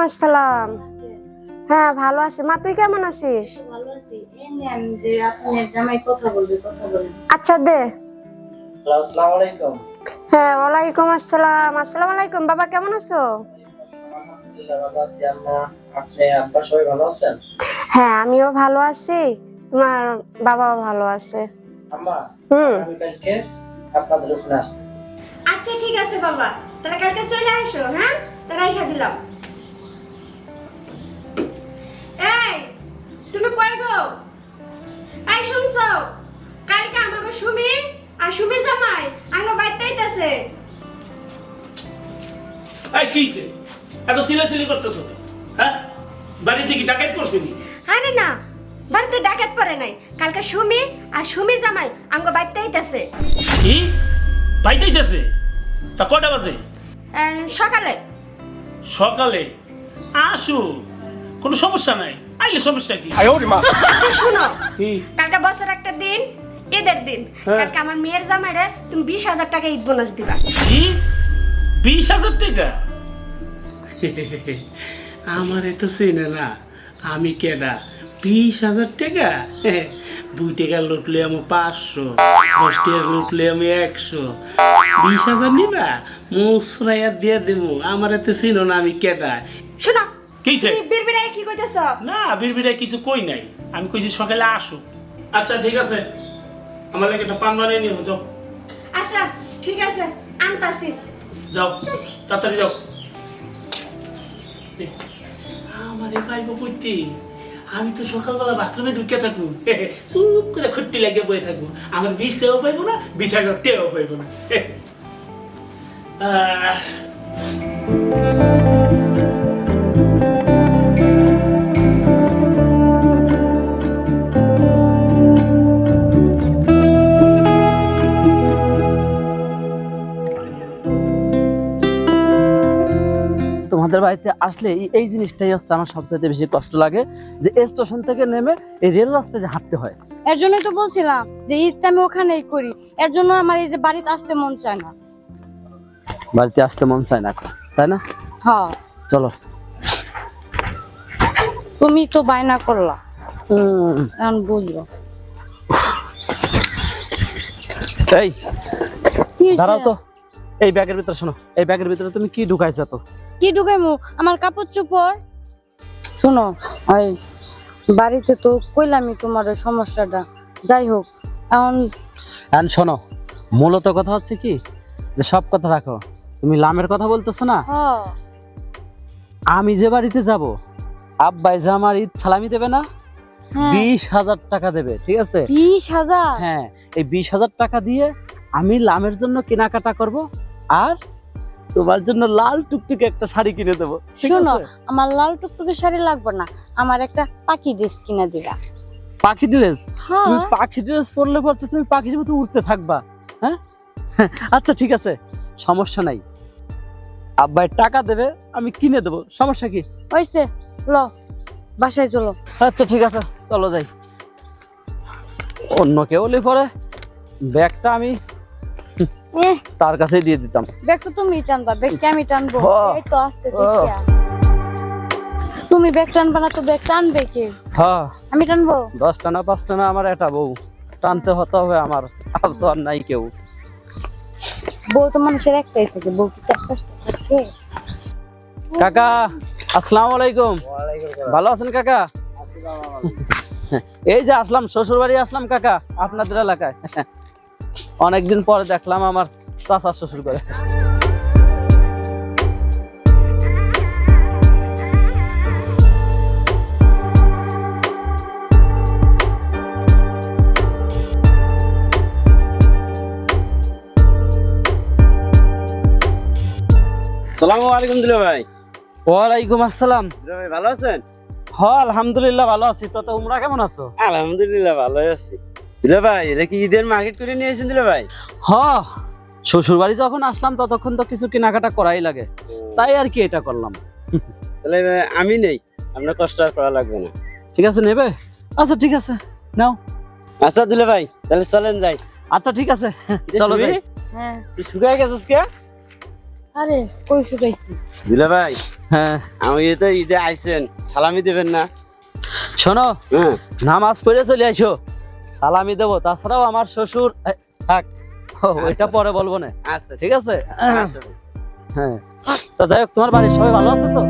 আসসালাম। হ্যাঁ ভালো আছি মা, তুই কেমন আছিস? ভালো আছি। এই নেন যে আপনার জামাই কথা বলবে, কথা বলেন। আচ্ছা দে। আসসালামু আলাইকুম। হ্যাঁ ওয়ালাইকুম আসসালাম। আসসালামু আলাইকুম, বাবা কেমন আছো? আলহামদুলিল্লাহ ভালো আছি আম্মা। আপনি আব্বা সবাই ভালো আছেন? হ্যাঁ আমিও ভালো আছি, তোমার বাবাও ভালো আছে। আম্মা আমি কালকে আপনাদের ওখানে আসতেছি। আচ্ছা ঠিক আছে বাবা, তাহলে কালকে চলে আসো। হ্যাঁ তাহলে রাইখা দিলাম। এই তুমি কই গো? এই শুনছো, কালকে আমাকে সুমি আর সুমি জামাই আমার বাইতে আইতাছে। এই কিছে এত সিলাসিলি করতেছ? হ্যাঁ, বাড়িতে কি ডাকাত করছিনি? আরে না, বাড়িতে ডাকাত পড়ে নাই, কালকে সুমি আর সুমির জামাই আমার বাইতে আইতাছে। কি বাইতেইতেছে? তা কটা বাজে? সকালে। সকালে আসু, কোনো সমস্যা নাই, আইলে সমস্যা কি? আচ্ছা শুনো, কি? কালকে বছর একটা দিন, ঈদের দিন, হ্যাঁ। কালকে আমার মেয়ের জামাইরে তুমি 20,000 টাকা ঈদ বোনাস দিবা। কি 20,000 টাকা? আমারে তো চেনে না, আমি কেডা? 20,000 টাকা? 2 টাকা লুটলে আমি 500, 10 টাকা লুটলে আমি 100, 20,000 নিবা? মুসরাইয়া দিয়ে দেবো। আমারে তো চিনো না, আমি কেডা? শোনো, কিছে? তুমি বিড়বিড়ায় কি কইতেছ? না, বিড়বিড়ায় কিছু কই নাই, আমি কইছি সকালে আসো। আচ্ছা ঠিক আছে, আমার লাগে একটা পান বানিয়ে নিও, যাও আচ্ছা ঠিক আছে, আনতাছি। যাও, তাড়াতাড়ি যাও। আমারে পাইব কইতে? আমি তো সকালবেলা বাথরুমে ঢুকে থাকবো, চুপ করে খুঁটি লাগে বয়ে থাকবো। আমার 20 টাকাও পাইবো না, 20,000 টাকাও পাইবো না। তোমাদের বাড়িতে আসলে এই জিনিসটাই হচ্ছে আমার সবচেয়ে বেশি কষ্ট লাগে, যে স্টেশন থেকে নেমে এই রেল রাস্তায় যে হাঁটতে হয়। এর জন্যই তো বলছিলাম যে ঈদটা আমি ওখানেই করি। এর জন্য আমার এই যে বাড়িতে আসতে মন চায় না। বাড়িতে আসতে মন চায় না এখন, তাই না? হ্যাঁ, চলো। তুমি তো বায়না করলা, এখন বুঝলো। এই কি হইছে? দাঁড়াও তো, এই ব্যাগের ভিতরে শোনো, এই ব্যাগের ভিতরে তুমি কি ঢুকাইছো? তো কি ঢুকাইমু? আমার কাপড় চোপড়। শোনো, ওই বাড়িতে তো কইলামই তোমার ওই সমস্যাটা। যাই হোক, এখন শোনো, মূলত কথা হচ্ছে কি, যে সব কথা রাখো, তুমি লামের কথা বলতেছো না? হ্যাঁ, আমি যে বাড়িতে যাব, আব্বাই যে আমার ঈদ সালামি দেবে না, 20,000 টাকা দেবে, ঠিক আছে? 20,000? হ্যাঁ, এই 20,000 টাকা দিয়ে আমি লামের জন্য কেনাকাটা করব, আর তোমার জন্য লাল টুকটুকে একটা শাড়ি কিনে দেবো। শোনো, আমার লাল টুকটুকে শাড়ি লাগবে না, আমার একটা পাখি ড্রেস কিনে দিবা। পাখি ড্রেস? হ্যাঁ। তুমি পাখি ড্রেস পরলে পরতে তুমি পাখির মতো উড়তে থাকবা, হ্যাঁ? আচ্ছা ঠিক আছে, সমস্যা নাই, আব্বাই টাকা দেবে, আমি কিনে দেবো, সমস্যা কি? হইছে, ল বাসায় চলো। আচ্ছা ঠিক আছে, চলো যাই। অন্য কেউ হলে পরে ব্যাগটা আমি তার কাছে দিয়ে দিতাম। ব্যাগ তো তুমি টানবা, ব্যাগকে আমি টানবো? এই তো আস্তে ও। দেখিয়া। তুমি ব্যাগ টানবা না তো ব্যাগ টানবে কে? হ্যাঁ, আমি টানবো? 10 টানা 5 টানা আমার একটা বউ, টানতে হতে হবে আমার, আর তো আর নাই কেউ। বউ তো মানুষের একটাই থাকে, বউ কি 4-5টা থাকে? কাকা আসসালামু আলাইকুম। ভালো আছেন কাকা? এই যে আসলাম, শ্বশুর বাড়ি আসলাম কাকা, আপনাদের এলাকায়। অনেকদিন পরে দেখলাম আমার চাচা শ্বশুর করে। আসসালামু আলাইকুম দিলে ভাই। ওয়ালাইকুম আসসালাম। দিলে ভাই ভালো আছেন? হ্যাঁ আলহামদুলিল্লাহ ভালো আছি, তো তোমরা কেমন আছো? আলহামদুলিল্লাহ ভালোই আছি। দিলে ভাই এটা কি ঈদের মার্কেট করে নিয়ে এসেছেন দিলে ভাই? হ্যাঁ, শ্বশুর বাড়ি যখন আসলাম ততক্ষণ তো কিছু কেনাকাটা করাই লাগে, তাই আর কি এটা করলাম। তাহলে আমি নেই, আপনার কষ্ট আর করা লাগবে না। ঠিক আছে, নেবে? আচ্ছা ঠিক আছে, নাও। আচ্ছা দিলে ভাই তাহলে চলেন যাই। আচ্ছা ঠিক আছে, চলো যাই। হ্যাঁ, তুই শুকায় গেছিস কে? আরে কই শুকাইছি। দুলা ভাই, হ্যাঁ আমি তো ঈদে আইছেন, সালামি দেবেন না? শোনো, হ্যাঁ নামাজ পড়ে চলে আইসো, সালামি দেবো। তাছাড়াও আমার শ্বশুর থাক, ওইটা পরে বলবো না, আচ্ছা ঠিক আছে? আচ্ছা। হ্যাঁ, তো যাই হোক, তোমার বাড়ির সবাই ভালো আছে তো?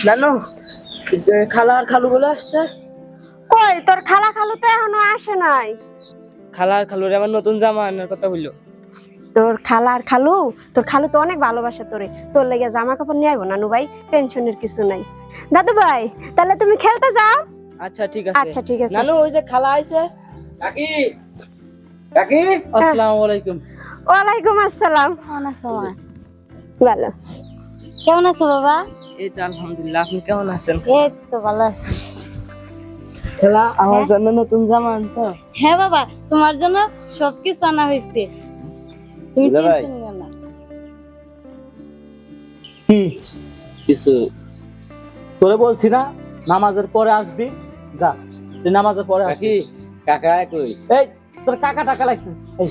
জানো খালা আর খালু বলে আসছে। কই তোর খালা খালু তো এখনো আসে নাই। খালা আর খালুর আমার নতুন জামা আনার কথা বললো। তোর খালা আর খালু, তোর খালু তো অনেক ভালোবাসে তোরে, তোর লেগে জামা কাপড় নিয়ে আইবো নানু ভাই, টেনশনের কিছু নাই। দাদু ভাই তাহলে তুমি খেলতে যাও। আচ্ছা ঠিক আছে। আচ্ছা ঠিক আছে। নানু ওই যে খালা আইছে। কাকি কাকি আসসালামু আলাইকুম। ওয়ালাইকুম আসসালাম। কেমন আছো মা? ভালো। কেমন আছো বাবা? এই তো আলহামদুলিল্লাহ, আপনি কেমন আছেন? এই তো ভালো আছি। খালা আমার জন্য নতুন জামা আনছো? হ্যাঁ বাবা, তোমার জন্য সবকিছু আনা হয়েছে, তুমি বুঝলে ভাই? টেনশন নিও না। কিছু তোরে বলছি না নামাজের পরে আসবি, যা তুই নামাজের পরে আসবি। কাকি, কাকা কই? এই তোর কাকা টাকা লাগছে, এই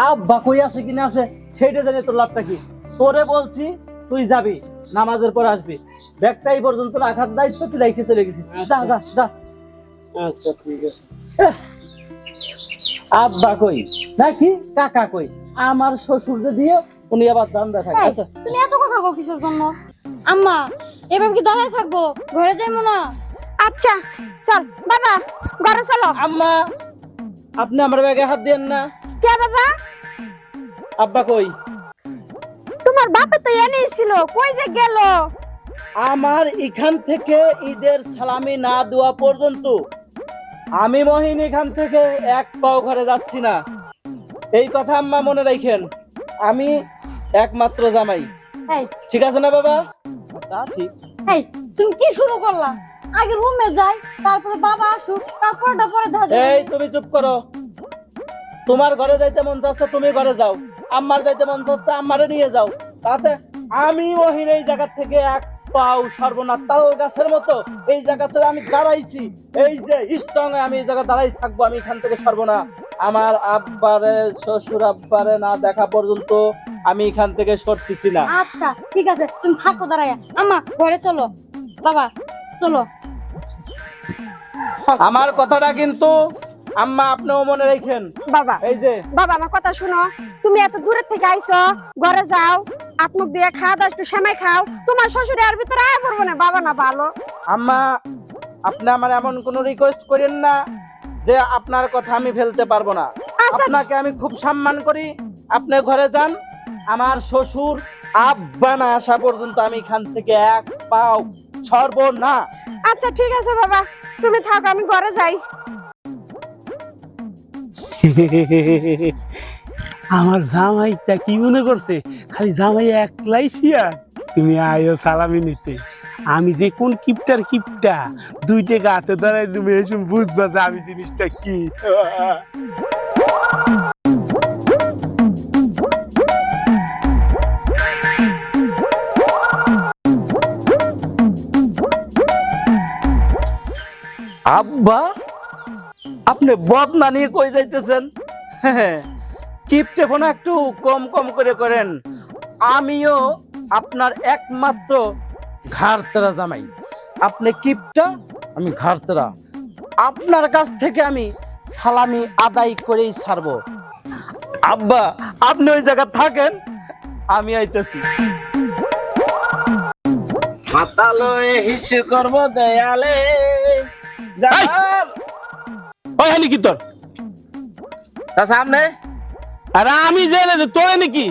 আব্বা কই আছে কিনা আছে সেইটা জানি তোর লাভটা কি? তোরে বলছি তুই যাবি, নামাজের পরে আসবি, ব্যাগটা এই পর্যন্ত রাখার দায়িত্ব তুই রেখে চলে গেছিস। যা যা যা। আচ্ছা ঠিক আছে। আব্বা কই নাকি কাকা কই, আমার শ্বশুর যে দিয়ে উনি আবার দান দেখায়। এই, আচ্ছা তুমি এত কথা কও কিসের জন্য? আম্মা এভাবে কি দাঁড়ায় থাকবো? ঘরে যাইবো না? আচ্ছা চল বাবা, ঘরে চলো। আম্মা, আপনি আমার ব্যাগে হাত দেন না। কে বাবা? আব্বা কই? তোমার বাপে তো এনেছিল, কই যে গেল? আমার এখান থেকে ঈদের সালামি না দেওয়া পর্যন্ত আমি মহিন এখান থেকে এক পাও ঘরে যাচ্ছি না, এই কথা আম্মা মনে রাখেন। আমি একমাত্র জামাই, এই ঠিক আছে না বাবা? তা ঠিক। এই তুমি কি শুরু করলা? আগে রুমে যাই, তারপরে বাবা আসুক, তারপরটা পরে ধাঁধা। এই তুমি চুপ করো, তোমার ঘরে যাইতে মন চাচ্ছে তুমি ঘরে যাও, আম্মার যাইতে মন চাচ্ছে আম্মারে নিয়ে যাও, তাতে আমি মহিন এই জায়গা থেকে এক পাও সর্বনা তাল গাছের মতো এই জায়গাতে আমি দাঁড়াইছি, এই যে স্ট্রং আমি এই জায়গা দাঁড়াই থাকবো, আমি এখান থেকে সর্বনা আমার আব্বারে শ্বশুর আব্বারে না দেখা পর্যন্ত আমি এখান থেকে সরতেছি না। আচ্ছা ঠিক আছে, তুমি থাকো দাঁড়ায়। আম্মা ঘরে চলো, বাবা চলো। আমার কথাটা কিন্তু আম্মা আপনিও মনে রাখেন। বাবা এই যে বাবা আমার কথা শুনো, তুমি এত দূরের থেকে আইছো, ঘরে যাও, আপনি দিয়ে খাওয়া দাও, একটু সেমাই খাও, তোমার শ্বশুর এর ভিতরে আয় পড়বো না। বাবা না ভালো। আম্মা, আপনি আমার এমন কোনো রিকোয়েস্ট করেন না যে আপনার কথা আমি ফেলতে পারবো না। আপনাকে আমি খুব সম্মান করি, আপনি ঘরে যান, আমার শ্বশুর আব্বা না আসা পর্যন্ত আমি এখান থেকে এক পাও সরবো না। আচ্ছা ঠিক আছে বাবা, তুমি থাকো, আমি ঘরে যাই। আমার জামাইটা কি মনে করছে খালি জামাই একলাই শিয়া? তুমি আয়ো সালামি নিতে, আমি যে কোন কিপটার কিপটা 2 টাকা হাতে ধরাই তুমি এসব বুঝবা যে আমি জিনিসটা কি। আব্বা, আপনি বদনা নিয়ে কই যাইতেছেন? কিপটে ফোন একটু কম কম করে করেন, আমিও আপনার একমাত্র ঘাড়তেরা জামাই। আপনি কিপটা, আমি ঘাড়তেরা, আপনার কাছ থেকে আমি সালামি আদায় করেই ছাড়বো। আব্বা আপনি ওই জায়গা থাকেন, আমি আইতেছি। মাতালো হিসু করবো দেয়ালে যাব। ওই হানি কি তোর? তা সামনে আরে আমি জেনে যে তোরে নাকি?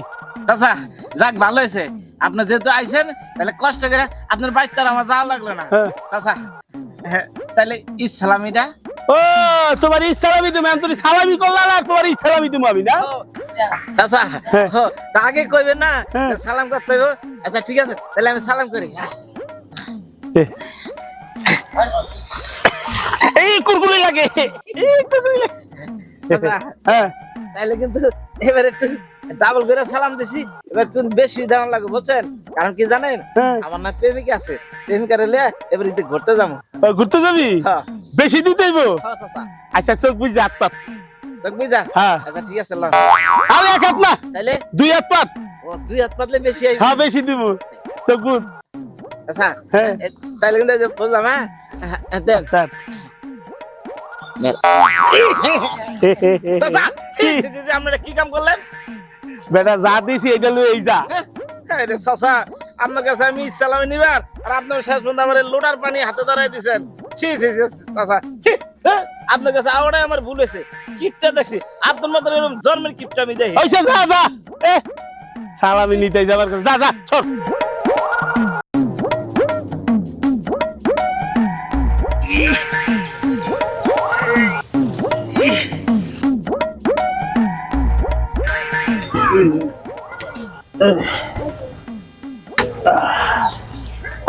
চাচা, যাক ভালো হয়েছে আপনি যেহেতু আইছেন, তাহলে কষ্ট করে আপনার বাড়িতে আর আমার যাওয়া লাগলো না। হ্যাঁ। চাচা, হ্যাঁ, তাহলে ইসলামিটা ও তোমার ইসলামি তুমি, আমি তোর সালামি করলাম আর তোমার ইসলামি তুমি আমি না। চাচা, হ্যাঁ। তা আগে কইবেন না হ্যাঁ। সালাম করতে হইব। আচ্ছা ঠিক আছে, তাহলে আমি সালাম করি। এই কুরকুরে লাগে, এই কুরকুরে লাগে। চাচা, হ্যাঁ তাইলে কিন্তু এবার একটু ডাবল করে সালাম দিছি, এবার একটু বেশি দেওয়া লাগবে বুঝছেন, কারণ কি জানেন হ্যাঁ। আমার না প্রেমিকা আছে, প্রেমিকার এলে এবার ঈদে ঘুরতে যাবো। ঘুরতে যাবি হ্যাঁ বেশি দিতে হইব হ্যাঁ চাচা, আচ্ছা চোখ বুঝে হাত পাত দেখ বুঝা। হ্যাঁ আচ্ছা ঠিক আছে লাও। আরে এক হাত না তাইলে 2 হাত পাত ও 2 হাত পাতলে বেশি আইবে। হ্যাঁ বেশি দিব চোখ বুঝ আচ্ছা হ্যাঁ। তাইলে কিন্তু এই যে বুঝলাম, হ্যাঁ দেন তাত। চাচা, ছি, ছি, ছি, ছি, আপনারা কি কাম করলেন? বেটা যা দিছি এটা লই এই যা হ্যাঁ রে চাচা, আপনার কাছে আমি ইসলামে নিবার আর আপনার শেষ পর্যন্ত আমার লোটার পানি হাতে ধরাই দিছেন। ছি ছি ছি চাচা, ছি, হ্যাঁ, আপনার কাছে আওড়াই আমার ভুল হয়েছে, কিপটা দেখছি আপনার মতো এরকম জন্মের কিপটা আমি দেখি। ওইসে যা যা এ সালামি নিতে যাবার কথা। যা যা চল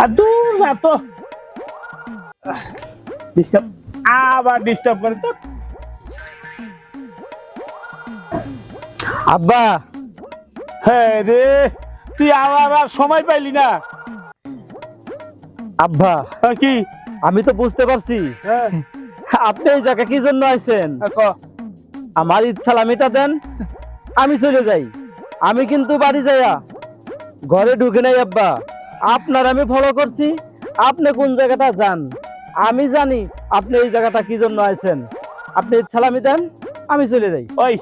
আর দূর না তো ডিস্টার্ব আবার ডিস্টার্ব করে তো আব্বা হ্যাঁ রে তুই আবার আর সময় পাইলি না আব্বা কি আমি তো বুঝতে পারছি আপনি এই জায়গা কি জন্য আইছেন আমার ইচ্ছা লামিটা দেন আমি চলে যাই আমি কিন্তু বাড়ি যাইয়া ঘরে ঢুকে নাই আব্বা আপনার আমি ফলো করছি আপনি কোন জায়গাটা যান আমি জানি আপনি এই জায়গাটা কি জন্য আইছেন আপনি সালামি দেন আমি চলে যাই ওই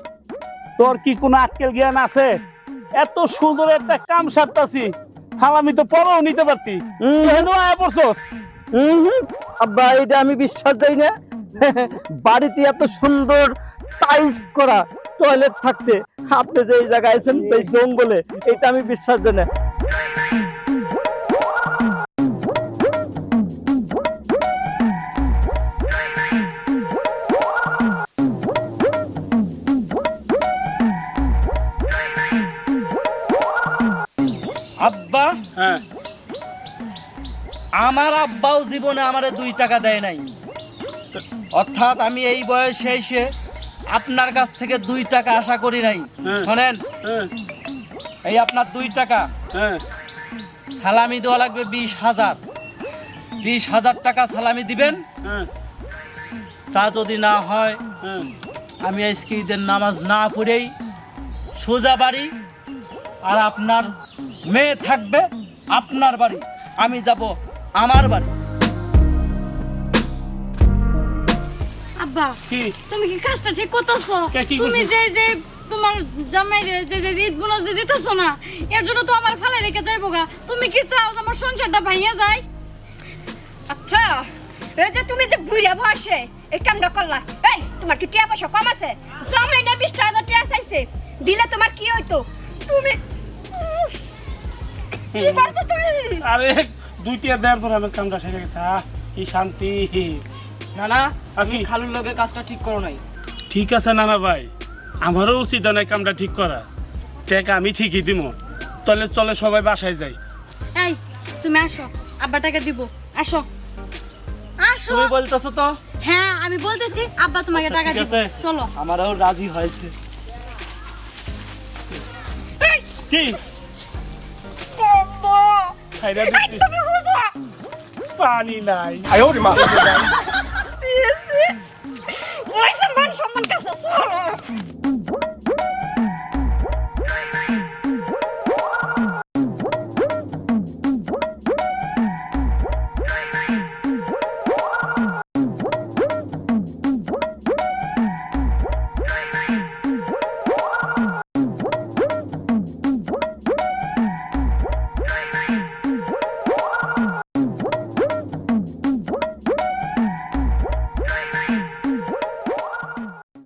তোর কি কোনো আক্কেল জ্ঞান আছে এত সুন্দর একটা কাম সারতাছি সালামি তো পরেও নিতে পারতি আব্বা এটা আমি বিশ্বাস যাই না বাড়িতে এত সুন্দর টাইলস করা টয়লেট থাকতে আপনি যে এই জায়গায় আছেন এই জঙ্গলে এটা আমি বিশ্বাস যাই না আব্বা হ্যাঁ আমার আব্বাও জীবনে আমারে 2 টাকা দেয় নাই, অর্থাৎ আমি এই বয়সে এসে আপনার কাছ থেকে 2 টাকা আশা করি নাই। হ্যাঁ। শোনেন, হ্যাঁ এই আপনার 2 টাকা হ্যাঁ সালামি দেওয়া লাগবে 20,000। 20,000 টাকা সালামি দিবেন। হ্যাঁ তা যদি না হয় হ্যাঁ আমি আজকে ঈদের নামাজ না পড়েই সোজা বাড়ি, আর আপনার মেয়ে থাকবে আপনার বাড়ি, আমি যাব আমার বাড়ি। আব্বা কি তুমি কি কাজটা ঠিক করতেছো? কি তুমি করছি? যে তোমার জামাই যে ঈদ বোনাস দিতেছো না, এর জন্য তো আমার ফালে রেখে যাইবো গা। তুমি কি চাও যে আমার সংসারটা ভাঙিয়া যায়? আচ্ছা, এই যে তুমি যে বুইড়া বসে এই কামটা করলা, এই তোমার কি টিয়া পয়সা কম আছে? জামাই না 20,000 টিয়া চাইছে, দিলে তোমার কি হইতো? তুমি কি করছো তুমি? আরে 2 টিয়া দেওয়ার পর আমার কামটা সেরে গেছে কি শান্তি না না, আমি খালুর লগে কাজটা ঠিক করো নাই। ঠিক আছে নানা ভাই, আমারও উচিত নয় কামটা ঠিক করা। টাকা আমি ঠিকই দিব, তাহলে চলে সবাই বাসায় যাই। এই তুমি আসো, আব্বা টাকা দিব। আসো আসো। তুমি বলতেছো তো? হ্যাঁ আমি বলতেছি, আব্বা তোমাকে আচ্ছা, টাকা ঠিক দিব। আছে। চলো। আমারও রাজি হয়েছে। কি আম্মা, খাইরা এই দিচ্ছি তুমি বুঝো? পানি নাই